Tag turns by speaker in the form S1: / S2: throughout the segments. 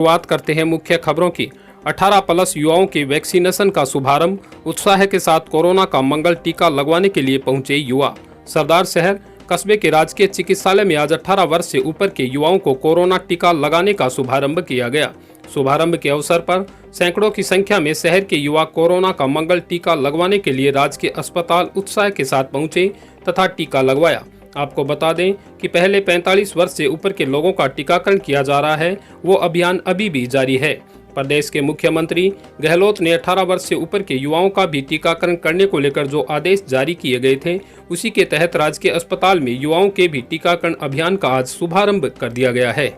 S1: शुरुआत करते हैं मुख्य खबरों की। 18 प्लस युवाओं के वैक्सीनेशन का शुभारंभ। उत्साह के साथ कोरोना का मंगल टीका लगवाने के लिए पहुंचे युवा। सरदार शहर कस्बे के राजकीय चिकित्सालय में आज 18 वर्ष से ऊपर के युवाओं को कोरोना टीका लगाने का शुभारंभ किया गया। शुभारंभ के अवसर पर सैकड़ों की संख्या में शहर के युवा कोरोना का मंगल टीका लगवाने के लिए राजकीय अस्पताल उत्साह के साथ पहुंचे तथा टीका लगवाया। आपको बता दें कि पहले 45 वर्ष से ऊपर के लोगों का टीकाकरण किया जा रहा है, वो अभियान अभी भी जारी है। प्रदेश के मुख्यमंत्री गहलोत ने 18 वर्ष से ऊपर के युवाओं का भी टीकाकरण करने को लेकर जो आदेश जारी किए गए थे, उसी के तहत राजकीय अस्पताल में युवाओं के भी टीकाकरण अभियान का आज शुभारंभ कर दिया गया है।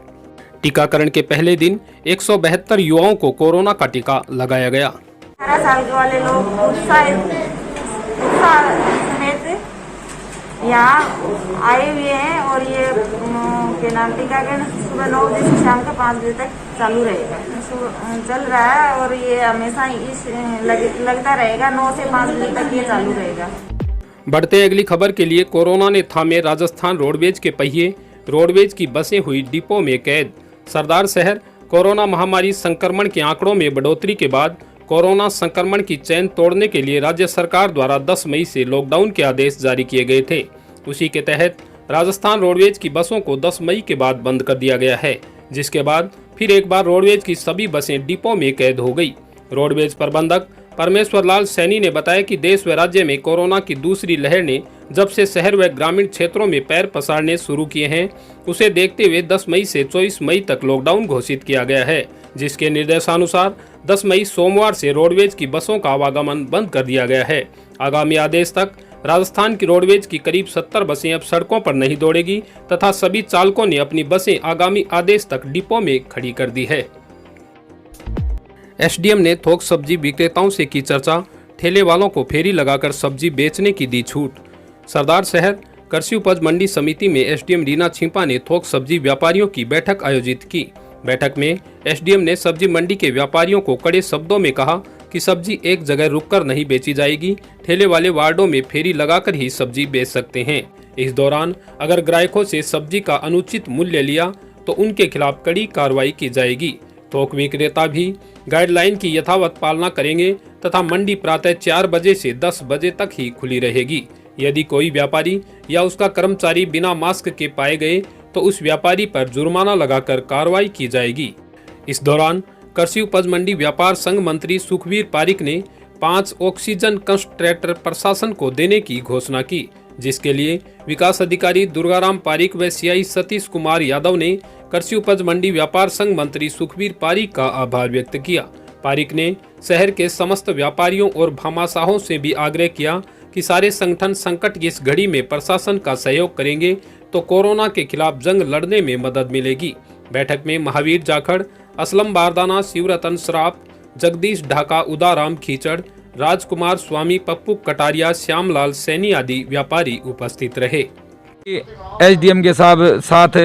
S1: टीकाकरण के पहले दिन 172 युवाओं को कोरोना का टीका लगाया गया।
S2: 18 साल के वाले लोग उत्साह यहाँ आए हुए हैं और ये के नाम टीकाकरण सुबह 9 बजे से शाम के 5 बजे तक चालू रहेगा, चल रहा है और ये हमेशा इस लगता रहेगा। 9 से 5 बजे तक ये चालू रहेगा।
S1: बढ़ते अगली खबर के लिए। कोरोना ने थामे राजस्थान रोडवेज के पहिए। रोडवेज की बसें हुई डिपो में कैद। सरदार शहर कोरोना महामारी संक्रमण के आंकड़ों में बढ़ोतरी के बाद कोरोना संक्रमण की चैन तोड़ने के लिए राज्य सरकार द्वारा 10 मई से लॉकडाउन के आदेश जारी किए गए थे। उसी के तहत राजस्थान रोडवेज की बसों को 10 मई के बाद बंद कर दिया गया है, जिसके बाद फिर एक बार रोडवेज की सभी बसें डिपो में कैद हो गई। रोडवेज प्रबंधक परमेश्वर लाल सैनी ने बताया कि देश व राज्य में कोरोना की दूसरी लहर ने जब से शहर व ग्रामीण क्षेत्रों में पैर पसारने शुरू किए हैं, उसे देखते हुए 10 मई से 24 मई तक लॉकडाउन घोषित किया गया है, जिसके निर्देशानुसार 10 मई सोमवार से रोडवेज की बसों का आवागमन बंद कर दिया गया है। आगामी आदेश तक राजस्थान की रोडवेज की करीब 70 बसें अब सड़कों पर नहीं दौड़ेगी तथा सभी चालकों ने अपनी बसें आगामी आदेश तक डिपो में खड़ी कर दी है। एसडीएम ने थोक सब्जी विक्रेताओं से की चर्चा। ठेले वालों को फेरी लगाकर सब्जी बेचने की दी छूट। सरदार शहर कृषि उपज मंडी समिति में एसडीएम रीना छिंपा ने थोक सब्जी व्यापारियों की बैठक आयोजित की। बैठक में एसडीएम ने सब्जी मंडी के व्यापारियों को कड़े शब्दों में कहा कि सब्जी एक जगह रुककर नहीं बेची जाएगी। ठेले वाले वार्डों में फेरी लगाकर ही सब्जी बेच सकते हैं। इस दौरान अगर ग्राहकों से सब्जी का अनुचित मूल्य लिया तो उनके खिलाफ कड़ी कार्रवाई की जाएगी। थोक विक्रेता भी गाइडलाइन की यथावत पालना करेंगे तथा मंडी प्रातः 4 बजे से 10 बजे तक ही खुली रहेगी। यदि कोई व्यापारी या उसका कर्मचारी बिना मास्क के पाए गए तो उस व्यापारी पर जुर्माना लगाकर कार्रवाई की जाएगी। इस दौरान कृषि उपज मंडी व्यापार संघ मंत्री सुखबीर पारिक ने 5 ऑक्सीजन कंसंट्रेटर प्रशासन को देने की घोषणा की, जिसके लिए विकास अधिकारी दुर्गाराम पारिक व सीआई सतीश कुमार यादव ने कृषि उपज मंडी व्यापार संघ मंत्री सुखबीर पारिक का आभार व्यक्त किया। पारिक ने शहर के समस्त व्यापारियों और भामाशाहों से भी आग्रह किया कि सारे संगठन संकट की इस घड़ी में प्रशासन का सहयोग करेंगे तो कोरोना के खिलाफ जंग लड़ने में मदद मिलेगी। बैठक में महावीर जाखड़, असलम बारदाना, शिवरतन श्राफ, जगदीश ढाका, उदाराम खींचड़, राजकुमार स्वामी, पप्पू कटारिया, श्यामलाल सैनी आदि व्यापारी उपस्थित रहे।
S3: एसडीएम के साथ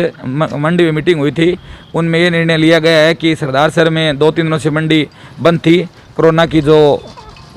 S3: मंडी में मीटिंग हुई थी। उनमें ये निर्णय लिया गया है कि सरदार शहर में 2-3 दिनों से मंडी बंद थी कोरोना की जो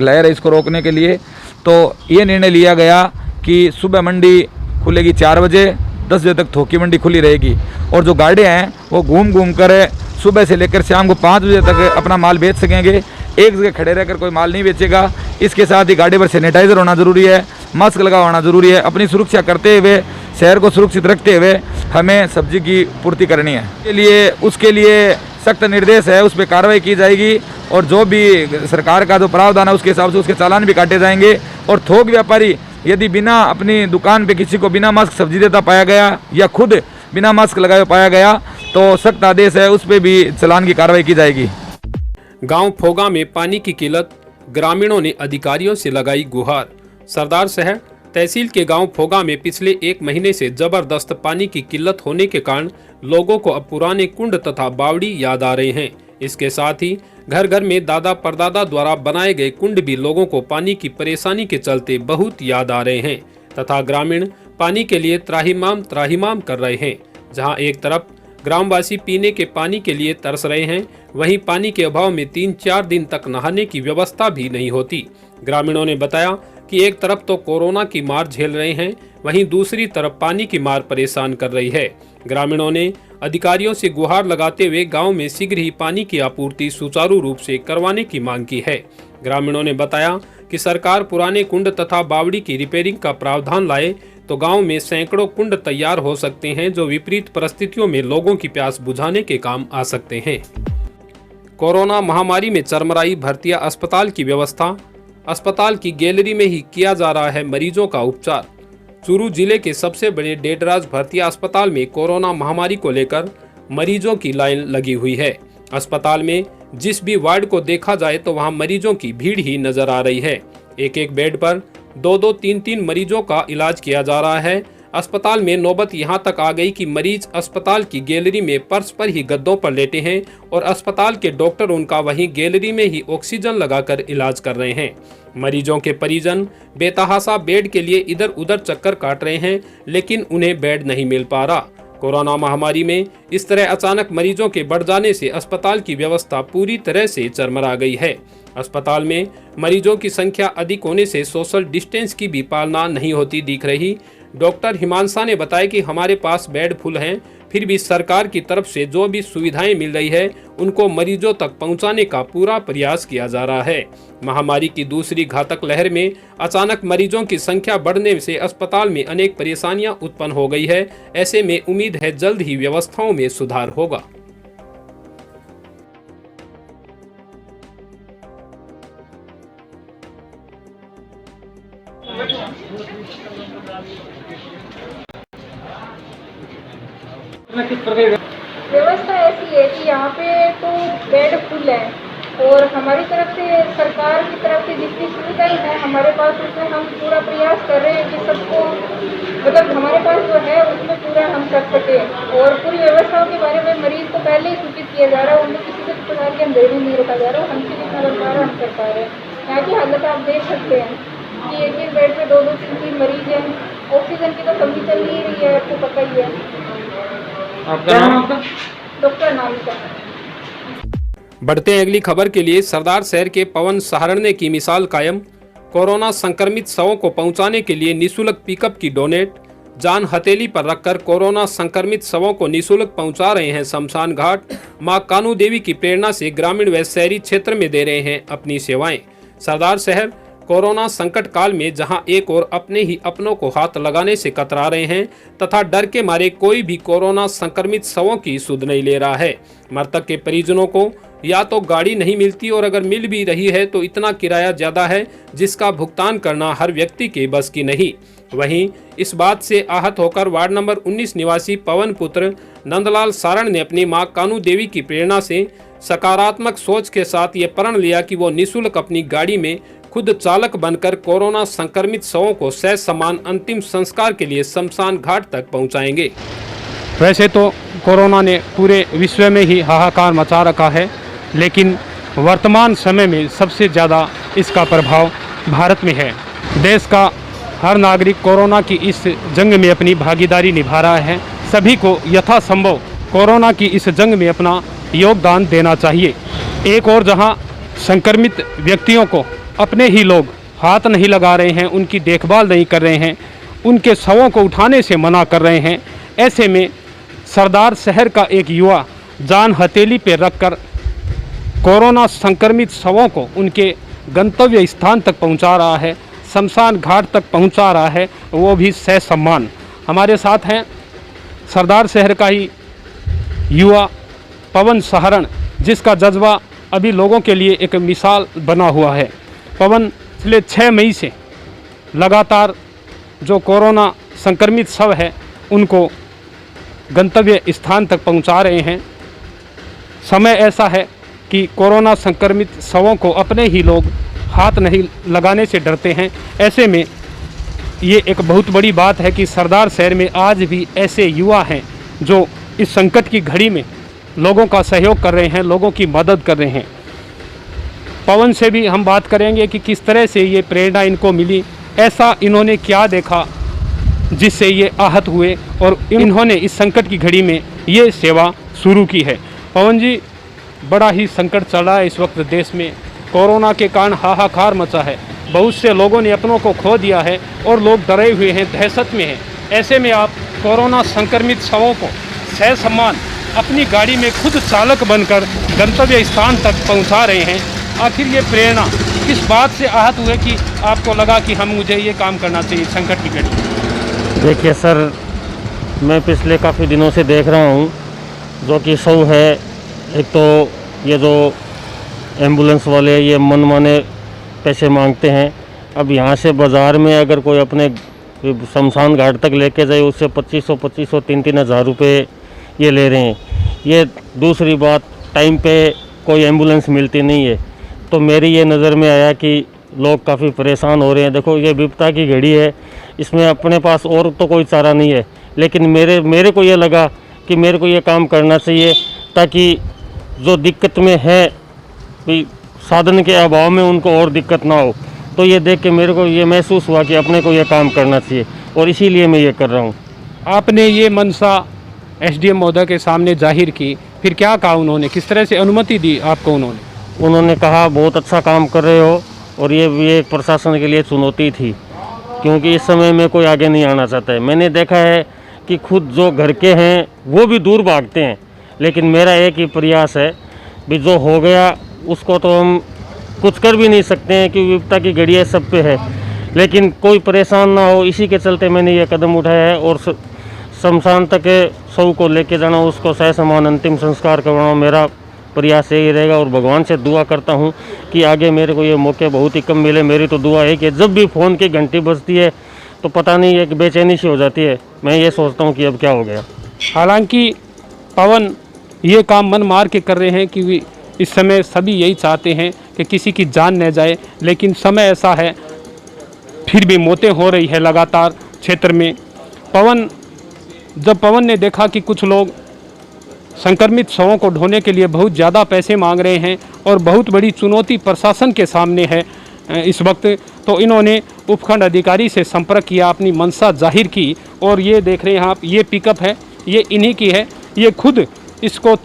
S3: लहर है इसको रोकने के लिए। तो ये निर्णय लिया गया कि सुबह मंडी खुलेगी 4 बजे, 10 बजे तक थोकी मंडी खुली रहेगी और जो गाड़ियाँ हैं वो घूम घूम कर सुबह से लेकर शाम को 5 बजे तक अपना माल बेच सकेंगे। एक जगह खड़े रहकर कोई माल नहीं बेचेगा। इसके साथ ही गाड़ी पर सैनिटाइजर होना जरूरी है, मास्क लगा होना जरूरी है। अपनी सुरक्षा करते हुए, शहर को सुरक्षित रखते हुए हमें सब्जी की पूर्ति करनी है। उसके लिए सख्त निर्देश है, उस पर कार्रवाई की जाएगी और जो भी सरकार का जो प्रावधान है उसके हिसाब से उसके चालान भी काटे जाएंगे। और थोक व्यापारी यदि बिना अपनी दुकान पे किसी को बिना मास्क सब्जी देता पाया गया या खुद बिना मास्क लगाए पाया गया तो सख्त आदेश है, उस पर भी चालान की कार्रवाई की जाएगी।
S1: गांव फोगा में पानी की किल्लत। ग्रामीणों ने अधिकारियों से लगाई गुहार। सरदार शहर तहसील के गांव फोगा में पिछले 1 महीने से जबरदस्त पानी की किल्लत होने के कारण लोगों को अब पुराने कुंड तथा बावड़ी याद आ रहे हैं। इसके साथ ही घर घर में दादा परदादा द्वारा बनाए गए कुंड भी लोगों को पानी की परेशानी के चलते बहुत याद आ रहे हैं तथा ग्रामीण पानी के लिए त्राहिमाम कर रहे हैं। जहां एक तरफ ग्रामवासी पीने के पानी के लिए तरस रहे हैं, वहीं पानी के अभाव में 3-4 दिन तक नहाने की व्यवस्था भी नहीं होती। ग्रामीणों ने बताया कि एक तरफ तो कोरोना की मार झेल रहे हैं, वहीं दूसरी तरफ पानी की मार परेशान कर रही है। ग्रामीणों ने अधिकारियों से गुहार लगाते हुए गांव में शीघ्र ही पानी की आपूर्ति सुचारू रूप से करवाने की मांग की है। ग्रामीणों ने बताया कि सरकार पुराने कुंड तथा बावड़ी की रिपेयरिंग का प्रावधान लाए तो गांव में सैकड़ों कुंड तैयार हो सकते हैं, जो विपरीत परिस्थितियों में लोगों की प्यास बुझाने के काम आ सकते हैं। कोरोना महामारी में चरमराई भरतिया अस्पताल की व्यवस्था। अस्पताल की गैलरी में ही किया जा रहा है मरीजों का उपचार। चूरू जिले के सबसे बड़े डेडराज भरतिया अस्पताल में कोरोना महामारी को लेकर मरीजों की लाइन लगी हुई है। अस्पताल में जिस भी वार्ड को देखा जाए तो वहां मरीजों की भीड़ ही नजर आ रही है। एक एक बेड पर 2-2, 3-3 मरीजों का इलाज किया जा रहा है। अस्पताल में नौबत यहां तक आ गई कि मरीज अस्पताल की गैलरी में फर्श पर ही गद्दों पर लेटे हैं और अस्पताल के डॉक्टर उनका वहीं गैलरी में ही ऑक्सीजन लगाकर इलाज कर रहे हैं। मरीजों के परिजन बेतहाशा बेड के लिए इधर उधर चक्कर काट रहे हैं, लेकिन उन्हें बेड नहीं मिल पा रहा। कोरोना महामारी में इस तरह अचानक मरीजों के बढ़ जाने से अस्पताल की व्यवस्था पूरी तरह से चरमरा गई है। अस्पताल में मरीजों की संख्या अधिक होने से सोशल डिस्टेंस की भी पालना नहीं होती दिख रही। डॉक्टर हिमांशा ने बताया कि हमारे पास बेड फुल हैं, फिर भी सरकार की तरफ से जो भी सुविधाएं मिल रही है उनको मरीजों तक पहुंचाने का पूरा प्रयास किया जा रहा है। महामारी की दूसरी घातक लहर में अचानक मरीजों की संख्या बढ़ने से अस्पताल में अनेक परेशानियां उत्पन्न हो गई है। ऐसे में उम्मीद है जल्द ही व्यवस्थाओं में सुधार होगा।
S4: व्यवस्था ऐसी है कि यहाँ पे तो बेड फुल है और हमारी तरफ से सरकार की तरफ से जितनी सुविधाएं हैं हमारे पास, उसमें हम पूरा प्रयास कर रहे हैं कि सबको मतलब हमारे पास जो है उसमें पूरा हम कर सके। और पूरी व्यवस्थाओं के बारे में मरीज को पहले ही सूचित किया जा रहा है, उन्हें किसी भी प्रकार के अंधेरे नहीं रखा जा रहा। हमसे जितना बन पा रहा हम कर पा रहे हैं। यहाँ की हालत आप देख सकते हैं कि एक एक बेड पे 2-2, 3-3 मरीज हैं। ऑक्सीजन की तो कमी चल नहीं रही है, आपको पता ही है।
S3: आपका नाम?
S4: डॉक्टर नामिका।
S1: बढ़ते हैं अगली खबर के लिए। सरदार शहर के पवन सहारण ने की मिसाल कायम। कोरोना संक्रमित शवों को पहुंचाने के लिए निःशुल्क पिकअप की डोनेट। जान हथेली पर रखकर कोरोना संक्रमित शवों को निःशुल्क पहुंचा रहे हैं शमशान घाट। मां कानू देवी की प्रेरणा से ग्रामीण व शहरी क्षेत्र में दे रहे हैं अपनी सेवाएं। सरदार शहर कोरोना संकट काल में जहां एक और अपने ही अपनों को हाथ लगाने से कतरा रहे हैं तथा डर के मारे कोई भी कोरोना संक्रमित शवों की सुध नहीं ले रहा है। मृतक के परिजनों को या तो गाड़ी नहीं मिलती और अगर मिल भी रही है तो इतना किराया ज्यादा है जिसका भुगतान करना हर व्यक्ति के बस की नहीं। वहीं इस बात से आहत होकर वार्ड नंबर 19 निवासी पवन पुत्र नंदलाल सारण ने अपनी मां कानू देवी की प्रेरणा से सकारात्मक सोच के साथ ये प्रण लिया कि वो निःशुल्क अपनी गाड़ी में खुद चालक बनकर कोरोना संक्रमित शवों को ससम्मान अंतिम संस्कार के लिए शमशान घाट तक पहुंचाएंगे।
S5: वैसे तो कोरोना ने पूरे विश्व में ही हाहाकार मचा रखा है, लेकिन वर्तमान समय में सबसे ज़्यादा इसका प्रभाव भारत में है। देश का हर नागरिक कोरोना की इस जंग में अपनी भागीदारी निभा रहा है। सभी को यथासंभव कोरोना की इस जंग में अपना योगदान देना चाहिए। एक और जहां संक्रमित व्यक्तियों को अपने ही लोग हाथ नहीं लगा रहे हैं, उनकी देखभाल नहीं कर रहे हैं, उनके शवों को उठाने से मना कर रहे हैं, ऐसे में सरदार शहर का एक युवा जान हथेली पर रखकर कोरोना संक्रमित शवों को उनके गंतव्य स्थान तक पहुंचा रहा है, शमशान घाट तक पहुंचा रहा है, वो भी ससम्मान। हमारे साथ हैं सरदार शहर का ही युवा पवन सहारण, जिसका जज्बा अभी लोगों के लिए एक मिसाल बना हुआ है। पवन पिछले 6 मई से लगातार जो कोरोना संक्रमित शव है उनको गंतव्य स्थान तक पहुंचा रहे हैं। समय ऐसा है कि कोरोना संक्रमित शवों को अपने ही लोग हाथ नहीं लगाने से डरते हैं। ऐसे में ये एक बहुत बड़ी बात है कि सरदार शहर में आज भी ऐसे युवा हैं जो इस संकट की घड़ी में लोगों का सहयोग कर रहे हैं, लोगों की मदद कर रहे हैं। पवन से भी हम बात करेंगे कि किस तरह से ये प्रेरणा इनको मिली, ऐसा इन्होंने क्या देखा जिससे ये आहत हुए और इन्होंने इस संकट की घड़ी में ये सेवा शुरू की है। पवन जी, बड़ा ही संकट चल रहा है इस वक्त देश में, कोरोना के कारण हाहाकार मचा है, बहुत से लोगों ने अपनों को खो दिया है और लोग डरे हुए हैं, दहशत में हैं। ऐसे में आप कोरोना संक्रमित शवों को ससम्मान अपनी गाड़ी में खुद चालक बनकर गंतव्य स्थान तक पहुंचा रहे हैं। आखिर ये प्रेरणा किस बात से आहत हुए कि आपको लगा कि मुझे ये काम करना चाहिए संकट की घड़ी?
S6: देखिए सर, मैं पिछले काफ़ी दिनों से देख रहा हूँ जो कि शव है, एक तो ये जो एम्बुलेंस वाले ये मनमाने पैसे मांगते हैं। अब यहाँ से बाज़ार में अगर कोई अपने शमशान घाट तक लेके जाए उससे 2500 3-3 हज़ार रुपये ये ले रहे हैं। ये दूसरी बात, टाइम पे कोई एम्बुलेंस मिलती नहीं है। तो मेरी ये नज़र में आया कि लोग काफ़ी परेशान हो रहे हैं। देखो ये विपदा की घड़ी है, इसमें अपने पास और तो कोई चारा नहीं है, लेकिन मेरे को ये लगा कि मेरे को ये काम करना चाहिए ताकि जो दिक्कत में है भी साधन के अभाव में उनको और दिक्कत ना हो। तो ये देख के मेरे को ये महसूस हुआ कि अपने को ये काम करना चाहिए और इसीलिए मैं ये कर रहा हूँ।
S5: आपने ये मनसा एसडीएम महोदय के सामने जाहिर की, फिर क्या कहा उन्होंने, किस तरह से अनुमति दी आपको?
S6: उन्होंने कहा बहुत अच्छा काम कर रहे हो, और ये प्रशासन के लिए चुनौती थी क्योंकि इस समय में कोई आगे नहीं आना चाहता है। मैंने देखा है कि खुद जो घर के हैं वो भी दूर भागते हैं, लेकिन मेरा एक ही प्रयास है भी जो हो गया उसको तो हम कुछ कर भी नहीं सकते हैं कि विपदा की घड़ी है, सब पे है, लेकिन कोई परेशान ना हो, इसी के चलते मैंने ये कदम उठाया है। और शमशान तक शव को लेके जाना, उसको ससम्मान अंतिम संस्कार करवाना मेरा प्रयास यही रहेगा। और भगवान से दुआ करता हूँ कि आगे मेरे को ये मौके बहुत ही कम मिले। मेरी तो दुआ है कि जब भी फ़ोन की घंटी बजती है तो पता नहीं एक बेचैनी सी हो जाती है, मैं ये सोचता हूँ कि अब क्या हो गया।
S5: हालांकि पवन ये काम मन मार के कर रहे हैं कि इस समय सभी यही चाहते हैं कि किसी की जान न जाए, लेकिन समय ऐसा है, फिर भी मौतें हो रही है लगातार क्षेत्र में। जब पवन ने देखा कि कुछ लोग संक्रमित शवों को ढोने के लिए बहुत ज़्यादा पैसे मांग रहे हैं और बहुत बड़ी चुनौती प्रशासन के सामने है इस वक्त, तो इन्होंने उपखंड अधिकारी से संपर्क किया, अपनी मंशा जाहिर की। और ये देख रहे हैं आप, ये पिकअप है, ये इन्हीं की है। ये खुद इसको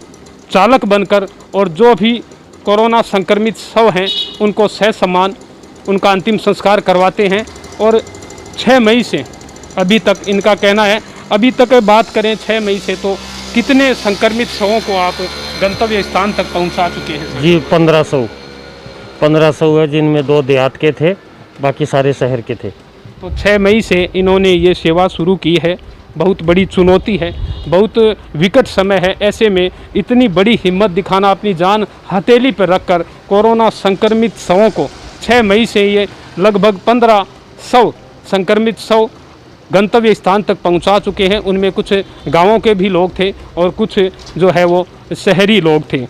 S5: चालक बनकर और जो भी कोरोना संक्रमित शव हैं उनको ससम्मान उनका अंतिम संस्कार करवाते हैं। और 6 मई से अभी तक इनका कहना है, अभी तक बात करें 6 मई से, तो कितने संक्रमित शवों को आप गंतव्य स्थान तक पहुंचा चुके हैं?
S6: जी 1500 है, जिनमें 2 देहात के थे, बाकी सारे शहर के थे।
S5: तो 6 मई से इन्होंने ये सेवा शुरू की है। बहुत बड़ी चुनौती है, बहुत विकट समय है, ऐसे में इतनी बड़ी हिम्मत दिखाना, अपनी जान हथेली पर रखकर कोरोना संक्रमित शवों को 6 मई से ये लगभग 1500 संक्रमित शव गंतव्य स्थान तक पहुंचा चुके हैं। उनमें कुछ गांवों के भी लोग थे और कुछ जो है वो शहरी लोग थे।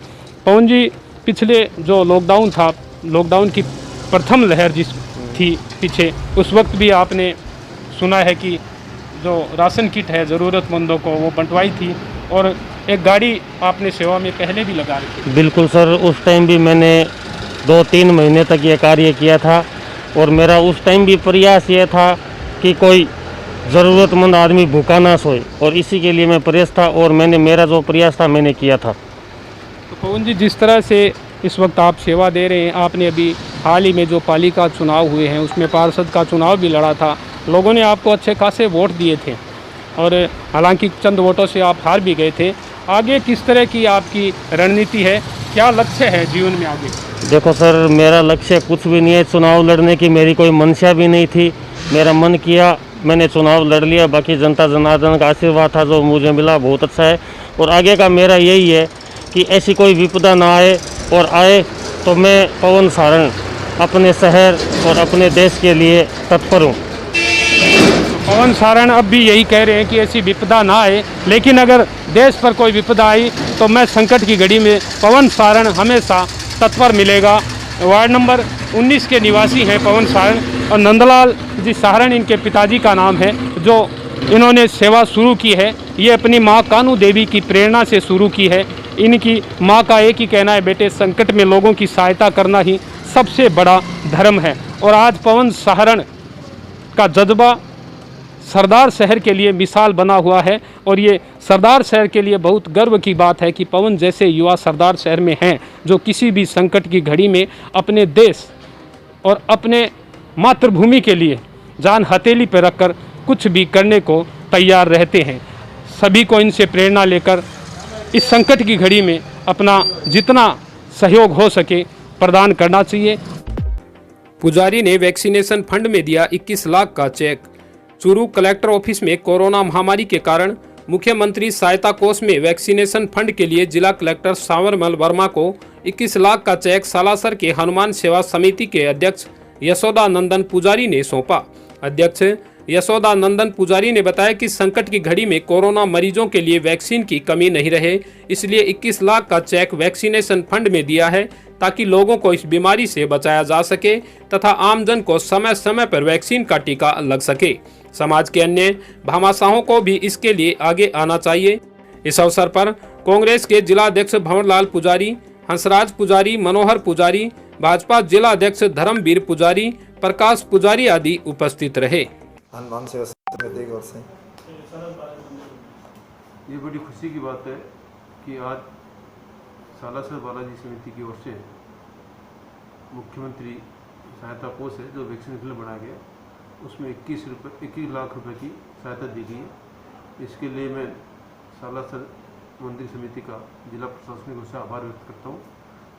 S5: पवन जी, पिछले जो लॉकडाउन था, लॉकडाउन की प्रथम लहर जिस थी पीछे, उस वक्त भी आपने सुना है कि जो राशन किट है ज़रूरतमंदों को वो बंटवाई थी, और एक गाड़ी आपने सेवा में पहले भी लगा रखी थी।
S6: बिल्कुल सर, उस टाइम भी मैंने 2-3 महीने तक ये कार्य किया था, और मेरा उस टाइम भी प्रयास ये था कि कोई ज़रूरतमंद आदमी भूखा ना सोए, और इसी के लिए मैं प्रयास था, और मेरा जो प्रयास था मैंने किया था।
S5: तो पवन जी, जिस तरह से इस वक्त आप सेवा दे रहे हैं, आपने अभी हाल ही में जो पालिका चुनाव हुए हैं उसमें पार्षद का चुनाव भी लड़ा था, लोगों ने आपको अच्छे खासे वोट दिए थे, और हालांकि चंद वोटों से आप हार भी गए थे। आगे किस तरह की आपकी रणनीति है, क्या लक्ष्य है जीवन में आगे?
S6: देखो सर, मेरा लक्ष्य कुछ भी नहीं है, चुनाव लड़ने की मेरी कोई मंशा भी नहीं थी। मेरा मन किया, मैंने चुनाव लड़ लिया, बाकी जनता जनार्दन का आशीर्वाद था जो मुझे मिला, बहुत अच्छा है। और आगे का मेरा यही है कि ऐसी कोई विपदा ना आए, और आए तो मैं पवन सारण अपने शहर और अपने देश के लिए तत्पर हूँ।
S5: पवन सारण अब भी यही कह रहे हैं कि ऐसी विपदा ना आए, लेकिन अगर देश पर कोई विपदा आई तो मैं संकट की घड़ी में पवन सारण हमेशा तत्पर मिलेगा। वार्ड नंबर 19 के निवासी हैं पवन सारण, और नंदलाल जी सारण इनके पिताजी का नाम है, जो इन्होंने सेवा शुरू की है। ये अपनी माँ कानू देवी की प्रेरणा से शुरू की है। इनकी माँ का एक ही कहना है, बेटे संकट में लोगों की सहायता करना ही सबसे बड़ा धर्म है। और आज पवन सारण का जज्बा सरदार शहर के लिए मिसाल बना हुआ है, और ये सरदार शहर के लिए बहुत गर्व की बात है कि पवन जैसे युवा सरदार शहर में हैं, जो किसी भी संकट की घड़ी में अपने देश और अपने मातृभूमि के लिए जान हथेली पर रखकर कुछ भी करने को तैयार रहते हैं। सभी को इनसे प्रेरणा लेकर इस संकट की घड़ी में अपना जितना सहयोग हो सके प्रदान करना चाहिए।
S1: पुजारी ने वैक्सीनेशन फंड में दिया 21 लाख का चेक। चूरू कलेक्टर ऑफिस में कोरोना महामारी के कारण मुख्यमंत्री सहायता कोष में वैक्सीनेशन फंड के लिए जिला कलेक्टर सांवरमल वर्मा को 21 लाख का चेक सालासर के हनुमान सेवा समिति के अध्यक्ष यशोदानंदन पुजारी ने सौंपा। अध्यक्ष यशोदानंदन पुजारी ने बताया कि संकट की घड़ी में कोरोना मरीजों के लिए वैक्सीन की कमी नहीं रहे, इसलिए 21 लाख का चेक वैक्सीनेशन फंड में दिया है ताकि लोगों को इस बीमारी से बचाया जा सके तथा आमजन को समय समय पर वैक्सीन का टीका लग सके। समाज के अन्य भामाशाहों को भी इसके लिए आगे आना चाहिए। इस अवसर पर कांग्रेस के जिला अध्यक्ष भंवरलाल पुजारी, हंसराज पुजारी, मनोहर पुजारी, भाजपा जिला अध्यक्ष धर्मवीर पुजारी, प्रकाश पुजारी आदि उपस्थित रहे।
S7: हनुमान सेवा समिति की ओर से
S8: ये बड़ी खुशी की बात है कि आज सालासर बालाजी समिति की ओर से मुख्यमंत्री सहायता कोष है जो वैक्सीनेशन बनाया गया, उसमें 21 लाख रुपए की सहायता दी गई है। इसके लिए मैं सालासर मंदिर समिति का जिला प्रशासनिक ओर से आभार व्यक्त करता हूँ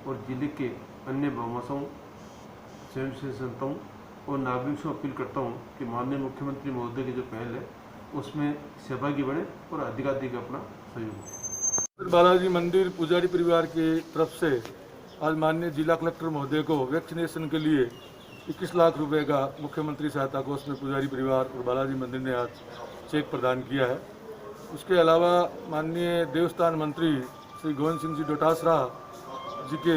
S8: और जिले के अन्य भामाशाहों, स्वयंसेवी संस्थाओं और नागरिकों से अपील करता हूँ कि माननीय मुख्यमंत्री महोदय की जो पहल है उसमें सहभागी बने और अधिकाधिक अपना सहयोग।
S9: बालाजी मंदिर पुजारी परिवार की तरफ से आज माननीय जिला कलेक्टर महोदय को वैक्सीनेशन के लिए 21 लाख रुपए का मुख्यमंत्री सहायता कोष में पुजारी परिवार और बालाजी मंदिर ने आज चेक प्रदान किया है। उसके अलावा माननीय देवस्थान मंत्री श्री गोविंद सिंह जी डोटासरा जी के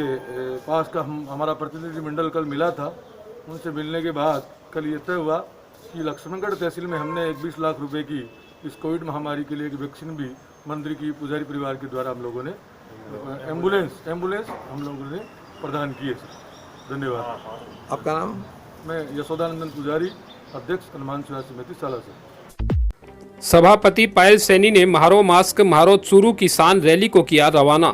S9: पास का हमारा प्रतिनिधिमंडल कल मिला था। उनसे मिलने के बाद कल ये तय हुआ कि लक्ष्मणगढ़ तहसील में हमने 21 लाख रुपए की इस कोविड महामारी के लिए एक वैक्सीन भी मंदिर की पुजारी परिवार के द्वारा हम लोगों ने एम्बुलेंस हम लोगों ने प्रदान किए। धन्यवाद।
S7: आपका नाम?
S9: मैं यशोदानंदन पुजारी, अध्यक्ष हनुमान सेवा समिति सालासर।
S1: सभापति पायल सैनी ने म्हारो मास्क म्हारो चूरू किसान रैली को किया रवाना।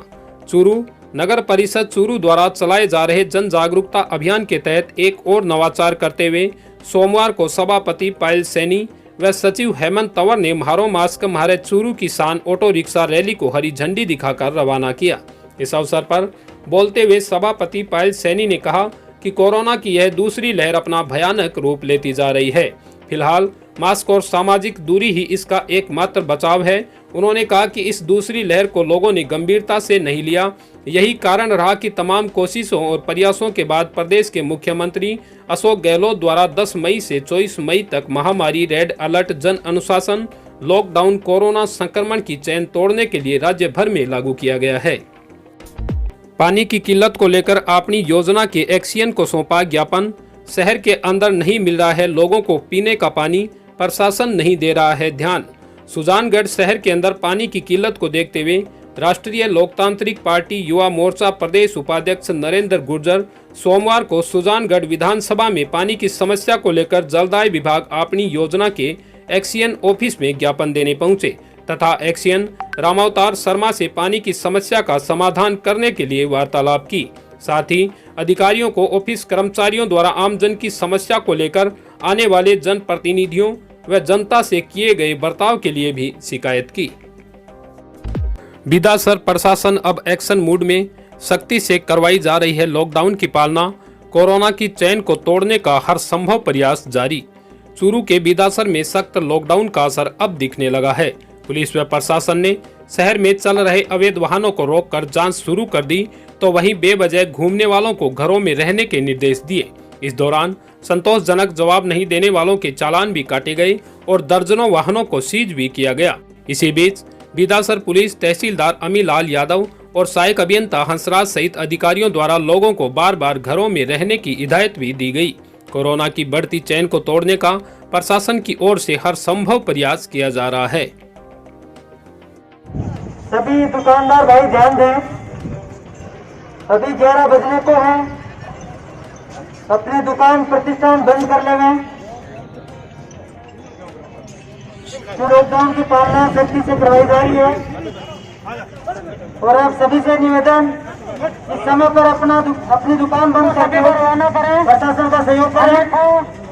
S1: चूरू नगर परिषद चूरू द्वारा चलाए जा रहे जन जागरूकता अभियान के तहत एक और नवाचार करते हुए सोमवार को सभापति पायल सैनी व सचिव हेमंत तंवर ने म्हारो मास्क म्हारे चूरू किसान ऑटो रिक्शा रैली को हरी झंडी दिखाकर रवाना किया। इस अवसर पर बोलते हुए सभापति पायल सैनी ने कहा कि कोरोना की यह दूसरी लहर अपना भयानक रूप लेती जा रही है। फिलहाल मास्क और सामाजिक दूरी ही इसका एकमात्र बचाव है। उन्होंने कहा कि इस दूसरी लहर को लोगों ने गंभीरता से नहीं लिया। यही कारण रहा कि तमाम कोशिशों और प्रयासों के बाद प्रदेश के मुख्यमंत्री अशोक गहलोत द्वारा 10 मई से 24 मई तक महामारी रेड अलर्ट, जन अनुशासन, लॉकडाउन, कोरोना संक्रमण की चेन तोड़ने के लिए राज्य भर में लागू किया गया है। पानी की किल्लत को लेकर अपनी योजना के एक्सियन को सौंपा ज्ञापन। शहर के अंदर नहीं मिल रहा है लोगों को पीने का पानी, प्रशासन नहीं दे रहा है ध्यान। सुजानगढ़ शहर के अंदर पानी की किल्लत को देखते हुए राष्ट्रीय लोकतांत्रिक पार्टी युवा मोर्चा प्रदेश उपाध्यक्ष नरेंद्र गुर्जर सोमवार को सुजानगढ़ विधानसभा में पानी की समस्या को लेकर जलदाय विभाग अपनी योजना के एक्सियन ऑफिस में ज्ञापन देने पहुंचे तथा एक्सियन रामावतार शर्मा से पानी की समस्या का समाधान करने के लिए वार्तालाप की। साथ ही अधिकारियों को ऑफिस कर्मचारियों द्वारा आमजन की समस्या को लेकर आने वाले जनप्रतिनिधियों व जनता से किए गए बर्ताव के लिए भी शिकायत की। बिदासर प्रशासन अब एक्शन मूड में, सख्ती से करवाई जा रही है लॉकडाउन की पालना। कोरोना की चैन को तोड़ने का हर संभव प्रयास जारी। चूरू के बिदासर में सख्त लॉकडाउन का असर अब दिखने लगा है। पुलिस व प्रशासन ने शहर में चल रहे अवैध वाहनों को रोककर जांच शुरू कर दी, तो वहीं बेवजह घूमने वालों को घरों में रहने के निर्देश दिए। इस दौरान संतोषजनक जवाब नहीं देने वालों के चालान भी काटे गए और दर्जनों वाहनों को सीज भी किया गया। इसी बीच बिदासर पुलिस तहसीलदार अमीलाल यादव और सहायक अभियंता हंसराज सहित अधिकारियों द्वारा लोगों को बार बार घरों में रहने की हिदायत भी दी गई। कोरोना की बढ़ती चैन को तोड़ने का प्रशासन की ओर से हर संभव प्रयास किया जा रहा है।
S10: सभी दुकानदार भाई ध्यान दें, अभी 11 बजने को है, अपनी दुकान प्रतिष्ठान बंद कर लेंगे। लॉकडाउन की पालना सख्ती से करवाई जा रही है और आप सभी से निवेदन, इस समय पर अपनी दुकान बंद करके प्रशासन का सहयोग करें।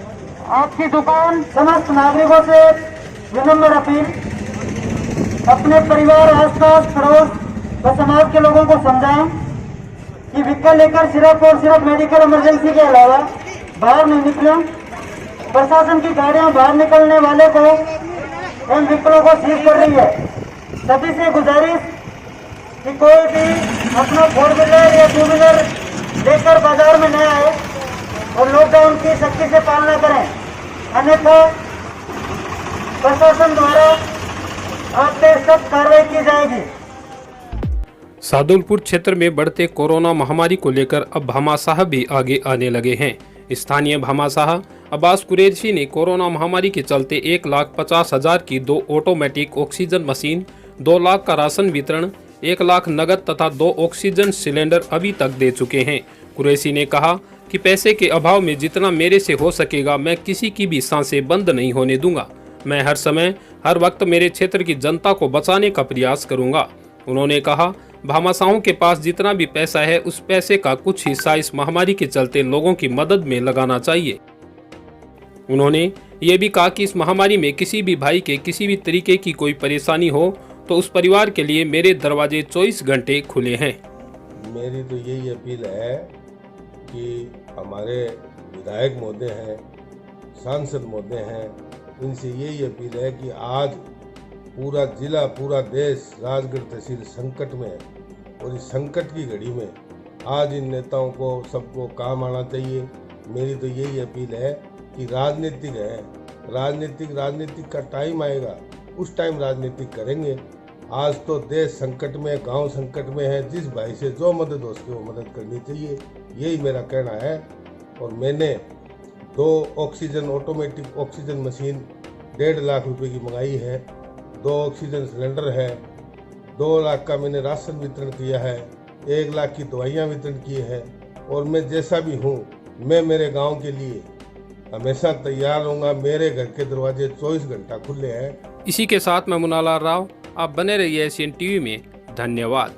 S10: आपकी दुकान समस्त नागरिकों से विनम्र अपील, अपने परिवार, आसपास, पड़ोस व समाज के लोगों को समझाएं कि व्हीकल लेकर सिर्फ और सिर्फ मेडिकल इमरजेंसी के अलावा बाहर नहीं निकलें। प्रशासन की गाड़ियां बाहर निकलने वाले को इन व्हीकलों को सीज कर रही है। सभी से गुजारिश कि कोई भी अपना 4 व्हीलर या 2 व्हीलर लेकर बाजार में न आए और लॉकडाउन की सख्ती से पालना करें, अन्यथा प्रशासन द्वारा आप पे सख्त कार्रवाई की जाएगी।
S1: सादुलपुर क्षेत्र में बढ़ते कोरोना महामारी को लेकर अब भामाशाह भी आगे आने लगे हैं। स्थानीय भामाशाह अब्बास कुरैशी ने कोरोना महामारी के चलते 1,50,000 की 2 ऑटोमेटिक ऑक्सीजन मशीन, 2 लाख का राशन वितरण, 1 लाख नगद तथा 2 ऑक्सीजन सिलेंडर अभी तक दे चुके हैं। कुरैशी ने कहा कि पैसे के अभाव में जितना मेरे से हो सकेगा मैं किसी की भी सांसें बंद नहीं होने दूंगा। मैं हर समय हर वक्त मेरे क्षेत्र की जनता को बचाने का प्रयास करूंगा। उन्होंने कहा भामाशाहों के पास जितना भी पैसा है उस पैसे का कुछ हिस्सा इस महामारी के चलते लोगों की मदद में लगाना चाहिए। उन्होंने ये भी कहा कि इस महामारी में किसी भी भाई के किसी भी तरीके की कोई परेशानी हो तो उस परिवार के लिए मेरे दरवाजे 24 घंटे खुले हैं।
S11: मेरी तो यही अपील है कि हमारे विधायक महोदय हैं, सांसद महोदय हैं, इनसे यही अपील है कि आज पूरा जिला, पूरा देश, राजगढ़ तहसील संकट में है और इस संकट की घड़ी में आज इन नेताओं को सबको काम आना चाहिए। मेरी तो यही अपील है कि राजनीतिक है, राजनीतिक का टाइम आएगा, उस टाइम राजनीतिक करेंगे। आज तो देश संकट में, गांव संकट में है, जिस भाई से जो मदद हो सके वो मदद करनी चाहिए, यही मेरा कहना है। और मैंने 2 oxygen automatic oxygen machine 1.5 lakh रुपए की मंगाई है, 2 ऑक्सीजन सिलेंडर है, 2 लाख का मैंने राशन वितरण किया है, 1 लाख की दवाइयाँ वितरण की है। और मैं जैसा भी हूँ, मैं मेरे गांव के लिए हमेशा तैयार रहूँगा। मेरे घर के दरवाजे 24 घंटा खुले हैं।
S1: इसी के साथ मैं मुनालाल राव, आप बने रहिए एशियन टीवी में। धन्यवाद।